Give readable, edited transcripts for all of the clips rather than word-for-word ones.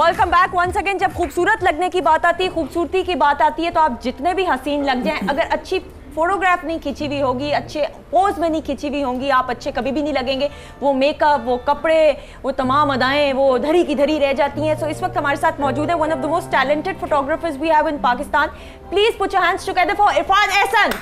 Welcome back once again. जब खूबसूरत लगने की बात आती है, खूबसूरती की बात आती है, तो आप जितने भी हसीन लग जाएं, अगर अच्छी फोटोग्राफ नहीं खींची हुई होगी, अच्छे पोज में नहीं खींची हुई होंगी, आप अच्छे कभी भी नहीं लगेंगे। वो मेकअप, वो कपड़े, वो तमाम अदाएं वो धरी की धरी रह जाती हैं। सो इस वक्त हमारे साथ मौजूद है one of the most talented photographers we have in Pakistan. Please put your hands together for Irfan Ehsan.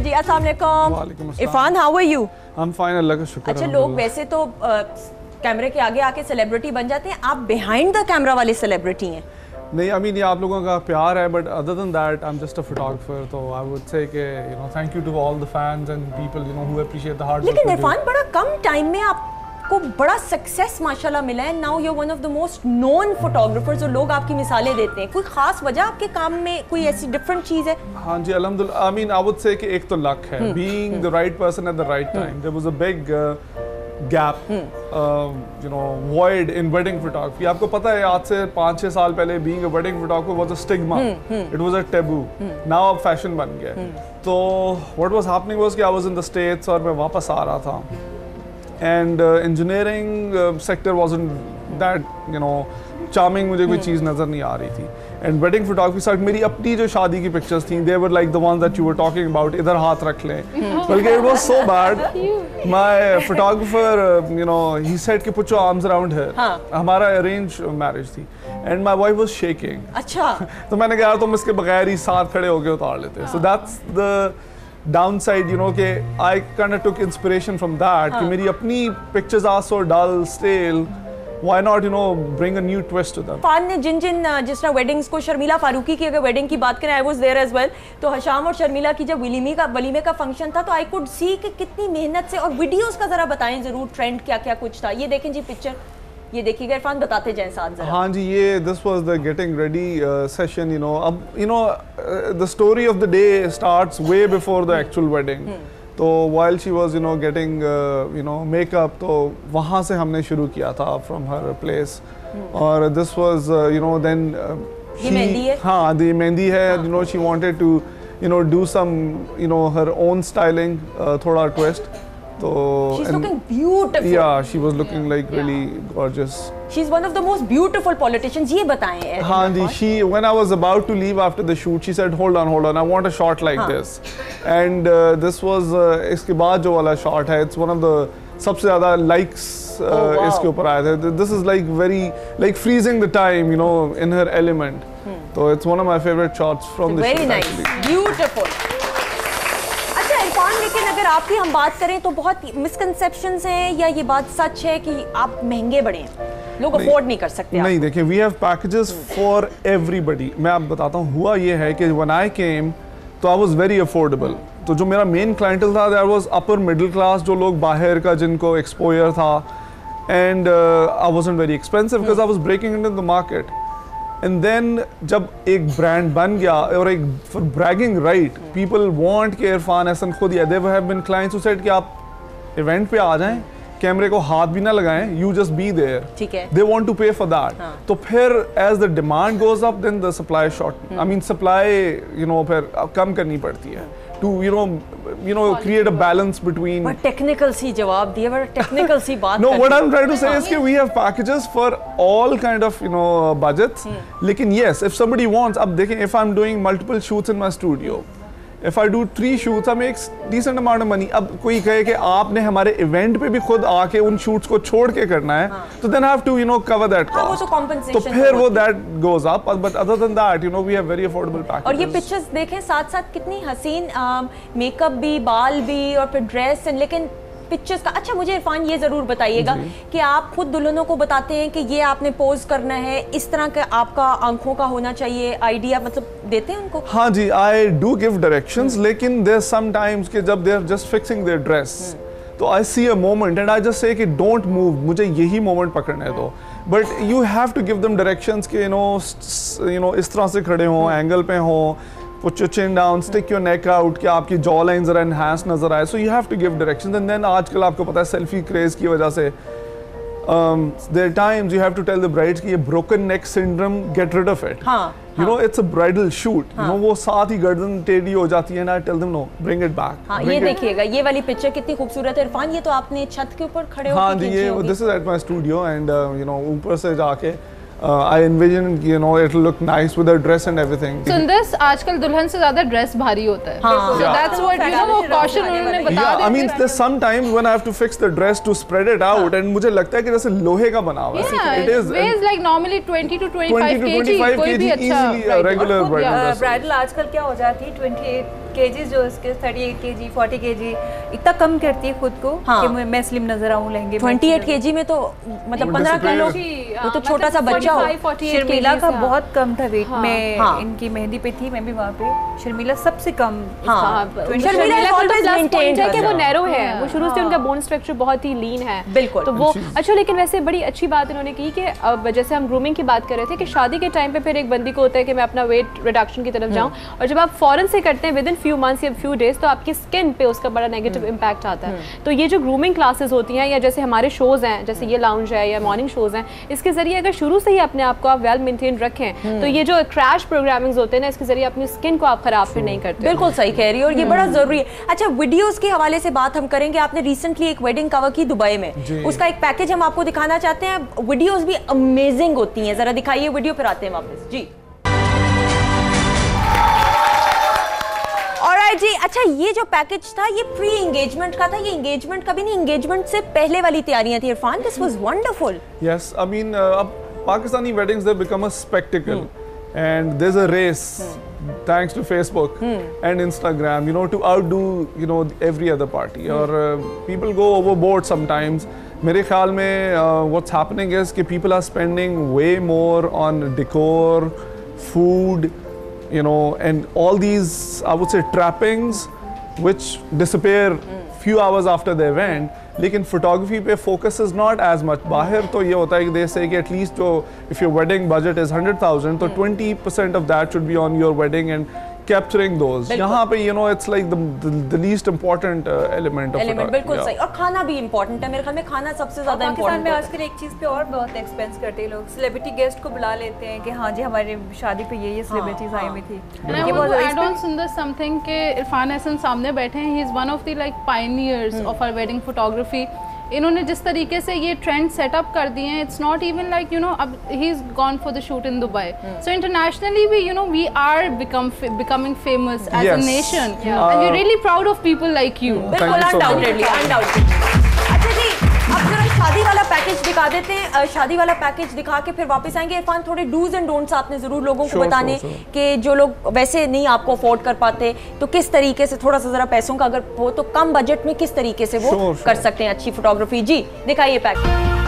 जी अस्सलाम वालेकुम। Irfan, how are you? I am fine, अल्लाह का शुक्र। अच्छा, लोग वैसे तो कैमरे के आगे आके सेलिब्रिटी बन जाते हैं, आप बिहाइंड द कैमरा वाले सेलिब्रिटी हैं। नहीं, आई मीन ये आप लोगों का प्यार है, but other than that I am just a photographer. तो आई वुड से कि you know thank you to all the fans and people you know who appreciate the hard work. लेकिन इरफान, बड़ा कम टाइम में आपको बड़ा सक्सेस माशाल्लाह मिला है। Now you are one of the most known photographers और लोग आपकी मिसालें देते हैं। कोई खास वजह आपके काम में, कोई ऐसी डिफरेंट चीज है? हाँ जी, अल्हम्दुलिल्लाह। I mean I would say कि एक तो लक है, being the right person at the right time. There was a big gap, you know, void in wedding photography. आपको पता है आज से 5-6 साल पहले being a wedding photographer was a stigma. It was a taboo. Now अब fashion बन गया। तो what was happening was कि I was in the States और मैं वापस आ रहा था, and engineering sector wasn't that you know charming, मुझे कोई चीज़ नज़र नहीं आ रही थी। एंड वेडिंग फोटोग्राफी साइड मेरी अपनी जो शादी की पिक्चर्स थी, they were like the one that you were talking about, इधर हाथ रख लें, बल्कि it was so bad. My photographer you know he said कि put your arms around here. हमारा अरेंज मैरिज थी and my wife was shaking. अच्छा। तो मैंने कहा तुम इसके बगैर ही साथ खड़े होके उतार लेते। So that's the downside, you know, कि I kind of took inspiration from that कि मेरी अपनी pictures are so dull, stale. Why not, you know, bring a new twist to them? फान ने जिस तरह वेडिंग्स को, शर्मिला फारूकी की अगर वेडिंग की बात करें, I was there as well, तो हशाम और शर्मिला की जब वलीमे का फंक्शन था, तो I could see कि कितनी मेहनत से। और वीडियोस का जरा बताएं जरूर, ट्रेंड क्या क्या कुछ था। ये देखें जी पिक्चर, ये देखिएगा इरफान, बताते जाएं साथ जरा। हाँ जी, ये this was the getting ready session. You know, अब you know the story of the day starts way before the actual wedding. तो while she was you know getting you know makeup, तो वहाँ से हमने शुरू किया था फ्रॉम हर प्लेस। और this was you know then ये मेहंदी है। हाँ, दी मेहंदी है। You know she wanted to you know do some you no her own styling, थोड़ा twist. So she's looking beautiful. Yeah, she was looking like really gorgeous. She's one of the most beautiful politicians. ये बताएं। हाँ जी, she when I was about to leave after the shoot, she said, "Hold on, I want a shot like this." And this was इसके बाद जो वाला shot है, it's one of the सबसे ज़्यादा likes इसके ऊपर आए थे। This is like very like freezing the time, you know, in her element. So it's one of my favorite shots from the shoot. Very nice, beautiful. लेकिन अगर आपकी हम बात करें तो बहुत मिसकंसेप्शंस हैं, या ये बात सच है कि आप महंगे बड़े हैं, लोग अफोर्ड नहीं कर सकते? नहीं, देखिए, we have packages for everybody. मैं आपको बताता हूँ, हुआ ये है कि व्हेन आई केम तो आई वाज वेरी अफोर्डेबल। तो जो मेरा मेन क्लाइंटल था, that was upper middle class, जो लोग बाहर का जिनको एक्सपोजर था, and I wasn't very expensive because I was breaking into the market. And then जब एक ब्रांड बन गया और एक for bragging right, people want कि इरफान एहसन खुद या there have been clients who said कि आप इवेंट पे आ जाएं, कैमरे को हाथ भी ना लगाएं, यू जस्ट बी देयर। ठीक है, they want to pay for that. तो फिर as the demand goes up, then the supply short, I mean supply you know फिर कम करनी पड़ती है to you know create a balance between. But technical सी जवाब दिए, बड़ा टेक्निकल सी बात। No, what I'm trying to say is that we have packages for all kind of you know budgets. लेकिन yes, if somebody wants, अब देखें, if I'm doing multiple shoots in my studio, if I do 3 shoots, I make decent amount of money. अब कोई कहे कि आपने हमारे event पे भी खुद आके उन शूट्स को छोड़ के करना है, तो then I have to you know cover that cost. वो तो compensation। तो फिर वो that goes up, but other than that, you know, we have very affordable packages. और ये पिक्चर्स देखें, साथ साथ कितनी हसीन मेकअप भी, बाल भी, और फिर ड्रेस। लेकिन पिक्चर्स का, अच्छा मुझे इरफान ये जरूर बताइएगा कि आप खुद दुल्हनों को बताते हैं कि ये आपने पोज करना है, इस तरह का आपका आंखों का होना चाहिए, आइडिया मतलब देते हैं उनको? हाँ जी, आई डू गिव डायरेक्शंस, लेकिन देयर सम टाइम्स कि जब they are just fixing their dress, तो I see a moment and I just say कि डोंट मूव, मुझे यही मोमेंट पकड़ने दो। But you have to give them directions कि यू नो इस तरह से खड़े हों, एंगल पे हों, put your chin down, stick your neck out, कि आपकी जॉ लाइन जरा enhanced नजर आए। So you have to give directions, and then आजकल आपको पता है सेल्फी क्रेज की वजह से there are times you have to tell the brides कि ये broken neck syndrome, get rid of it. हाँ, You know, it's a bridal shoot. You know, वो साथ ही गर्दन टेढ़ी हो जाती है ना. I tell them no, bring it back. हाँ, ये देखिएगा, ये वाली पिक्चर कितनी खूबसूरत है इरफान. ये तो आपने छत के ऊपर खड़े होकर हाँ जी, ये this is at my studio and you know ऊपर से जाके I envision, you know, it'll look nice with her dress and everything. सुंदर आजकल दुल्हन से ज्यादा ड्रेस भारी होता है. हाँ. So that's what you know, वो caution उन्होंने बता दिया. Yeah, I mean, there's sometimes when I have to fix the dress to spread it out, and मुझे लगता है कि जैसे लोहे का बना हुआ है. Yeah, it weighs like normally 20 to 25 kg. कोई भी अच्छा easily a regular bridal dress. Bridal आजकल क्या हो जाती है 28 kg जो इसके 38 kg 40 kg इतना कम करती है खुद को कि मैं स्लिम नजर आऊं लहंगे में. 28 kg में तो मतलब 15 किलो वो तो छोटा सा बच्चा हो. शर्मिला का बहुत कम था वेट में. इनकी मेहंदी पे थी, मैं भी वहाँ पे. शर्मिला सबसे कम. शर्मिला ऑलवेज मेंटेन्ड है कि वो नैरो है. वो शुरू से उनका बोन स्ट्रक्चर बहुत ही लीन है. बिल्कुल. तो वो अच्छा, लेकिन वैसे बड़ी अच्छी बात इन्होंने की कि अब जैसे हम ग्रूमिंग की बात कर रहे थे कि शादी के टाइम पे फिर एक बंदी को होता है कि मैं अपना वेट रिडक्शन की तरफ जाऊं, और जब आप फौरन से करते हैं विद इन फ्यू मंथ्स या फ्यू डेज तो आपकी स्किन पे उसका बड़ा नेगेटिव इम्पैक्ट आता है. तो ये जो ग्रूमिंग क्लासेस होती हैं या जैसे हमारे शोज हैं जैसे ये लाउंज है या मॉर्निंग शोज हैं, इसके जरिए अगर शुरू से ही अपने आप को आप वेल मेंटेन रखें तो ये जो क्रैश प्रोग्रामिंग होते हैं ना, इसके जरिए अपनी स्किन को आप खराब फिर नहीं करते. बिल्कुल सही कह रही है और ये बड़ा जरूरी है. अच्छा, वीडियोस के हवाले से बात हम करेंगे. आपने रिसेंटली एक वेडिंग कवर की दुबई में, उसका एक पैकेज हम आपको दिखाना चाहते हैं. वीडियोस भी अमेजिंग होती हैं. जरा दिखाइए वीडियो, फिर आते हैं वापस. जी ऑलराइट जी. अच्छा, ये जो पैकेज था ये प्री एंगेजमेंट का था. ये एंगेजमेंट का भी नहीं, एंगेजमेंट से पहले वाली तैयारियां थी. Irfan, this was wonderful. Yes, I mean, Pakistani weddings, they become a spectacle, and there's a race, thanks to Facebook and Instagram, you know, to outdo, you know, every other party. Or people go overboard sometimes. मेरे ख्याल में what's happening is कि people are spending way more on decor, food, you know, and all these, I would say, trappings, which disappear few hours after the event. लेकिन photography पे focus is not as much. बाहर तो ये होता है कि दे से कि एटलीस्ट जो if your wedding budget is 100,000 तो 20% of that should be on your wedding and capturing those. यहाँ पे you know it's like the least important element of. बिल्कुल सही. और खाना भी इंपॉर्टेंट है मेरे ख्याल में. खाना सबसे ज्यादा इंपॉर्टेंट है. पाकिस्तान में आजकल एक चीज पे और बहुत एक्सपेंस करते हैं लोग. सेलिब्रिटी गेस्ट को बुला लेते हैं कि हाँ जी हमारे शादी पे ये सेलिब्रिटीज आई हुई थी. ये बहुत ऐड ऑन सुंदर समथिंग के इरफान हसन सामने बैठे हैं. He is one of the like pioneers of our wedding photography. इन्होंने जिस तरीके से ये ट्रेंड सेटअप कर दिए हैं, it's not even like you know अब he is gone for the shoot in Dubai. So internationally भी you know we are becoming famous as a nation, and we're really proud of people like you. बिल्कुल, undoubtedly. अच्छा जी, अब जरा शादी वाला package दिखा देते हैं. शादी वाला पैकेज दिखा के फिर वापस आएंगे. इरफान, थोड़े डूज एंड डोंट्स आपने जरूर लोगों को बताने कि जो लोग वैसे नहीं आपको अफोर्ड कर पाते तो किस तरीके से थोड़ा सा जरा पैसों का अगर हो तो कम बजट में किस तरीके से वो कर सकते हैं अच्छी फोटोग्राफी. जी दिखाइए पैकेज.